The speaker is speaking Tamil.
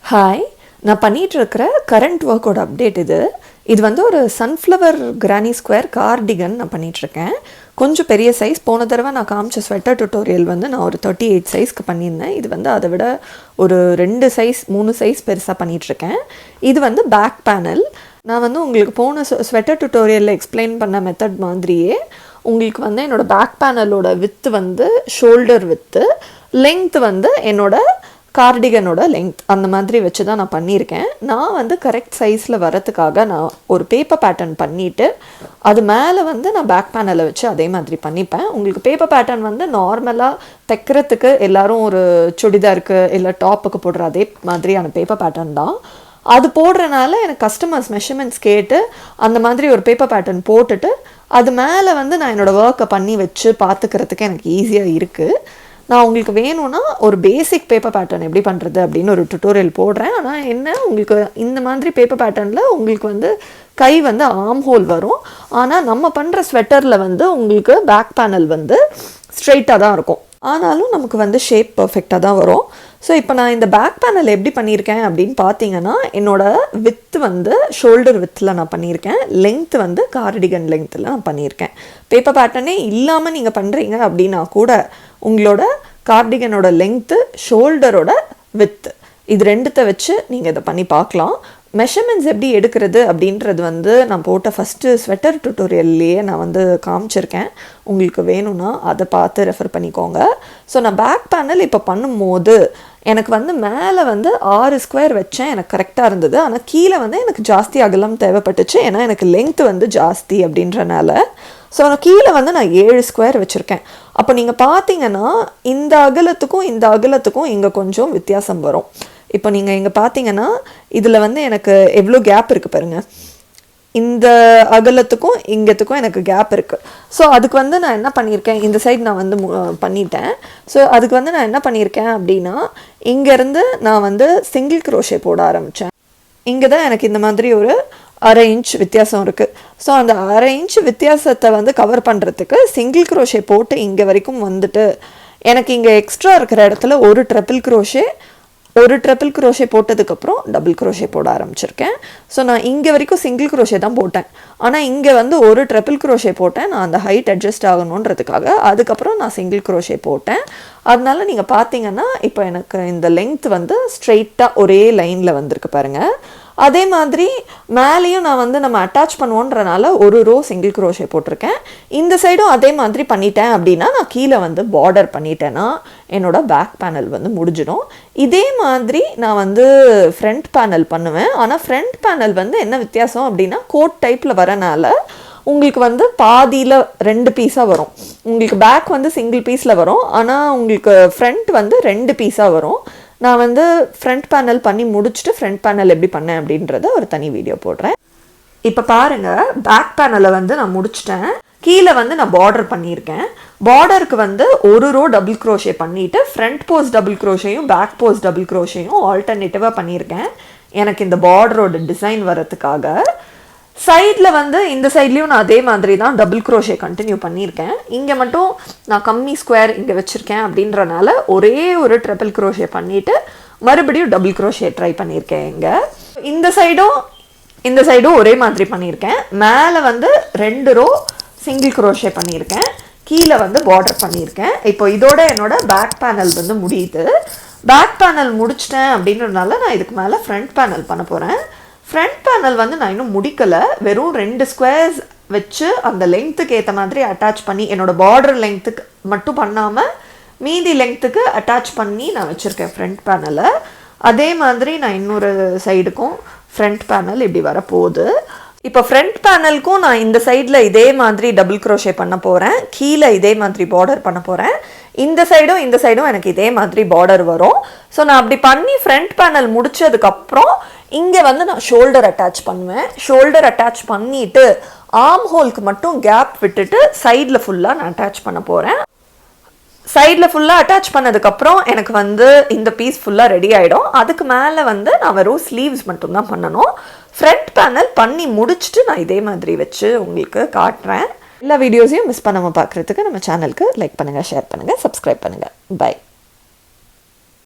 ஹாய், நான் பண்ணிகிட்ருக்கிற கரண்ட் ஒர்க்கோட அப்டேட் இது வந்து ஒரு சன்ஃப்ளவர் கிரானி ஸ்கொயர் கார்டிகன் நான் பண்ணிகிட்ருக்கேன். கொஞ்சம் பெரிய சைஸ். போன தடவை நான் காமிச்ச ஸ்வெட்டர் டுட்டோரியல் வந்து நான் ஒரு 38 சைஸ்க்கு பண்ணியிருந்தேன். இது வந்து அதை விட ஒரு 3 சைஸ் பெருசாக பண்ணிகிட்ருக்கேன். இது வந்து பேக் பேனல். நான் வந்து உங்களுக்கு போன ஸ்வெட்டர் டுட்டோரியலில் எக்ஸ்பிளைன் பண்ண மெத்தட் மாதிரியே உங்களுக்கு வந்து என்னோடய பேக் பேனலோட வித்து வந்து ஷோல்டர் வித்து, லெங்த் வந்து என்னோடய கார்டிகனோட லெங்த் அந்த மாதிரி வச்சு தான் நான் பண்ணியிருக்கேன். நான் வந்து கரெக்ட் சைஸில் வரத்துக்காக நான் ஒரு பேப்பர் பேட்டர்ன் பண்ணிவிட்டு அது மேலே வந்து நான் பேக் பேனலை வச்சு அதே மாதிரி பண்ணிப்பேன். உங்களுக்கு பேப்பர் பேட்டர்ன் வந்து நார்மலாக தைக்கிறதுக்கு எல்லோரும் ஒரு சுடிதாருக்கு இல்லை டாப்புக்கு போடுற அதே மாதிரியான பேப்பர் பேட்டர்ன் தான். அது போடுறனால எனக்கு கஸ்டமர்ஸ் மெஷர்மெண்ட்ஸ் கேட்டு அந்த மாதிரி ஒரு பேப்பர் பேட்டர்ன் போட்டுட்டு அது மேலே வந்து நான் என்னோடய ஒர்க்கை பண்ணி வச்சு பார்த்துக்கிறதுக்கு எனக்கு ஈஸியாக இருக்குது. நான் உங்களுக்கு வேணும்னா ஒரு பேசிக் பேப்பர் பேட்டர்ன் எப்படி பண்ணுறது அப்படின்னு ஒரு டுட்டோரியல் போடுறேன். ஆனால் என்ன, உங்களுக்கு இந்த மாதிரி பேப்பர் பேட்டர்னில் உங்களுக்கு வந்து கை வந்து ஆர்ம் ஹோல் வரும். ஆனால் நம்ம பண்ணுற ஸ்வெட்டரில் வந்து உங்களுக்கு பேக் பேனல் வந்து ஸ்ட்ரெயிட்டாக தான் இருக்கும். ஆனாலும் நமக்கு வந்து ஷேப் பர்ஃபெக்டாக தான் வரும். ஸோ இப்போ நான் இந்த பேக் பேனல் எப்படி பண்ணியிருக்கேன் அப்படின்னு பார்த்தீங்கன்னா, என்னோடய வித்து வந்து ஷோல்டர் வித்தில் நான் பண்ணியிருக்கேன். லெங்த் வந்து கார்டிகன் லெங்த்தில் நான் பண்ணியிருக்கேன். பேப்பர் பேட்டர்னே இல்லாமல் நீங்கள் பண்ணுறீங்க அப்படின்னா கூட உங்களோட கார்டிகனோட லெங்த்து, ஷோல்டரோட வித்து, இது ரெண்டுத்தை வச்சு நீங்கள் இதை பண்ணி பார்க்கலாம். மெஷர்மெண்ட்ஸ் எப்படி எடுக்கிறது அப்படின்றது வந்து நான் போட்ட ஃபஸ்ட்டு ஸ்வெட்டர் டுட்டோரியல்லையே நான் வந்து காமிச்சிருக்கேன். உங்களுக்கு வேணும்னா அதை பார்த்து ரெஃபர் பண்ணிக்கோங்க. ஸோ நான் பேக் பேனல் இப்போ பண்ணும்போது எனக்கு வந்து மேலே வந்து 6 ஸ்கொயர் வச்சேன், எனக்கு கரெக்டாக இருந்தது. ஆனால் கீழே வந்து எனக்கு ஜாஸ்தி அகலம் தேவைப்பட்டுச்சு, ஏன்னா எனக்கு லெங்த் வந்து ஜாஸ்தி அப்படின்றனால. ஸோ நான் கீழே வந்து நான் 7 ஸ்கொயர் வச்சுருக்கேன். அப்போ நீங்கள் பார்த்தீங்கன்னா இந்த அகலத்துக்கும் இங்கே கொஞ்சம் வித்தியாசம் வரும். இப்போ நீங்கள் இங்கே பார்த்தீங்கன்னா இதில் வந்து எனக்கு எவ்வளோ கேப் இருக்குது பாருங்கள். இந்த அகலத்துக்கும் இங்கத்துக்கும் எனக்கு கேப் இருக்குது. ஸோ அதுக்கு வந்து நான் என்ன பண்ணியிருக்கேன், இந்த சைடு நான் வந்து பண்ணிட்டேன். ஸோ அதுக்கு வந்து நான் என்ன பண்ணியிருக்கேன் அப்படின்னா, இங்கேருந்து நான் வந்து சிங்கிள் க்ரோஷே போட ஆரம்பித்தேன். இங்கே தான் எனக்கு இந்த மாதிரி ஒரு 1/2 இன்ச் வித்தியாசம் இருக்குது. ஸோ அந்த 1/2 இன்ச் வித்தியாசத்தை வந்து கவர் பண்ணுறதுக்கு சிங்கிள் க்ரோஷே போட்டு இங்கே வரைக்கும் வந்துட்டு எனக்கு இங்கே எக்ஸ்ட்ரா இருக்கிற இடத்துல ஒரு ட்ரிபிள் க்ரோஷே போட்டதுக்கப்புறம் டபுள் க்ரோஷே போட ஆரம்பிச்சிருக்கேன். ஸோ நான் இங்கே வரைக்கும் சிங்கிள் க்ரோஷே தான் போட்டேன். ஆனால் இங்கே வந்து ஒரு ட்ரிபிள் க்ரோஷே போட்டேன், நான் அந்த ஹைட் அட்ஜஸ்ட் ஆகணுன்றதுக்காக. அதுக்கப்புறம் நான் சிங்கிள் க்ரோஷே போட்டேன். அதனால நீங்கள் பார்த்தீங்கன்னா இப்போ எனக்கு இந்த லெங்த் வந்து ஸ்ட்ரெயிட்டாக ஒரே லைனில் வந்திருக்கு பாருங்கள். அதே மாதிரி மேலேயும் நான் வந்து நம்ம அட்டாச் பண்ணுவோன்றனால ஒரு ரோ சிங்கிள் க்ரோஷே போட்டிருக்கேன். இந்த சைடும் அதே மாதிரி பண்ணிட்டேன் அப்படின்னா நான் கீழே வந்து பார்டர் பண்ணிட்டேன்னா என்னோட பேக் பேனல் வந்து முடிஞ்சிடும். இதே மாதிரி நான் வந்து ஃப்ரண்ட் பேனல் பண்ணுவேன். ஆனால் ஃப்ரண்ட் பேனல் வந்து என்ன வித்தியாசம் அப்படின்னா, கோட் டைப்பில் வரனால உங்களுக்கு வந்து பாதியில் 2 பீஸாக வரும். உங்களுக்கு பேக் வந்து சிங்கிள் பீஸில் வரும், ஆனால் உங்களுக்கு ஃப்ரண்ட் வந்து 2 பீஸாக வரும். நான் வந்து ஃப்ரண்ட் பேனல் பண்ணி முடிச்சுட்டு ஃப்ரண்ட் பேனல் எப்படி பண்ணேன் அப்படின்றத ஒரு தனி வீடியோ போடுறேன். இப்போ பாருங்கள், பேக் பேனலை வந்து நான் முடிச்சிட்டேன். கீழே வந்து நான் பார்டர் பண்ணியிருக்கேன். பார்டருக்கு வந்து ஒரு ரோ டபுள் க்ரோஷே பண்ணிவிட்டு ஃப்ரண்ட் போஸ்ட் டபுள் க்ரோஷேயும் பேக் போஸ்ட் டபுள் க்ரோஷேயும் ஆல்டர்னேட்டிவாக பண்ணியிருக்கேன், எனக்கு இந்த பார்டரோட டிசைன் வரத்துக்காக. சைடில் வந்து இந்த சைட்லேயும் நான் அதே மாதிரி தான் டபுள் க்ரோஷே கண்டினியூ பண்ணியிருக்கேன். இங்கே மட்டும் நான் கம்மி ஸ்கொயர் இங்கே வச்சுருக்கேன் அப்படின்றனால ஒரே ஒரு ட்ரிபிள் க்ரோஷே பண்ணிவிட்டு மறுபடியும் டபுள் க்ரோஷே ட்ரை பண்ணியிருக்கேன். இங்கே இந்த சைடும் ஒரே மாதிரி பண்ணியிருக்கேன். மேலே வந்து 2 ரோ சிங்கிள் க்ரோஷே பண்ணியிருக்கேன், கீழே வந்து பார்டர் பண்ணியிருக்கேன். இப்போ இதோட என்னோட பேக் பேனல் வந்து முடியுது. பேக் பேனல் முடிச்சிட்டேன் அப்படின்றதுனால நான் இதுக்கு மேலே ஃப்ரண்ட் பேனல் பண்ண போகிறேன். ஃப்ரண்ட் பேனல் வந்து நான் இன்னும் முடிக்கலை. வெறும் 2 ஸ்கொயர்ஸ் வச்சு அந்த லெங்க்த்துக்கு ஏற்ற மாதிரி அட்டாச் பண்ணி, என்னோடய பார்டர் லெங்க்த்துக்கு மட்டும் பண்ணாமல் மீதி லெங்க்த்துக்கு அட்டாச் பண்ணி நான் வச்சுருக்கேன் ஃப்ரண்ட் பேனலை. அதே மாதிரி நான் இன்னொரு சைடுக்கும் ஃப்ரண்ட் பேனல் இப்படி வரப்போகுது. இப்போ ஃப்ரண்ட் பேனலுக்கும் நான் இந்த சைடில் இதே மாதிரி டபுள் க்ரோஷே பண்ண போகிறேன், கீழே இதே மாதிரி பார்டர் பண்ண போகிறேன். இந்த சைடும் எனக்கு இதே மாதிரி பார்டர் வரும். ஸோ நான் அப்படி பண்ணி ஃப்ரண்ட் பேனல் முடித்ததுக்கப்புறம் இங்கே வந்து நான் ஷோல்டர் அட்டாச் பண்ணுவேன். ஷோல்டர் அட்டாச் பண்ணிவிட்டு ஆர்ம் ஹோலுக்கு மட்டும் கேப் விட்டுட்டு சைடில் ஃபுல்லாக நான் அட்டாச் பண்ண போகிறேன். சைடில் ஃபுல்லாக அட்டாச் பண்ணதுக்கப்புறம் எனக்கு வந்து இந்த பீஸ் ஃபுல்லாக ரெடி ஆகிடும். அதுக்கு மேலே வந்து நான் வெறும் ஸ்லீவ்ஸ் மட்டும்தான் பண்ணணும். ஃப்ரண்ட் பேனல் பண்ணி முடிச்சுட்டு நான் இதே மாதிரி வச்சு உங்களுக்கு காட்டுறேன். எல்லா வீடியோஸையும் மிஸ் பண்ணாமல் பார்க்குறதுக்கு நம்ம சேனலுக்கு லைக் பண்ணுங்கள், ஷேர் பண்ணுங்கள், சப்ஸ்கிரைப் பண்ணுங்கள். பை.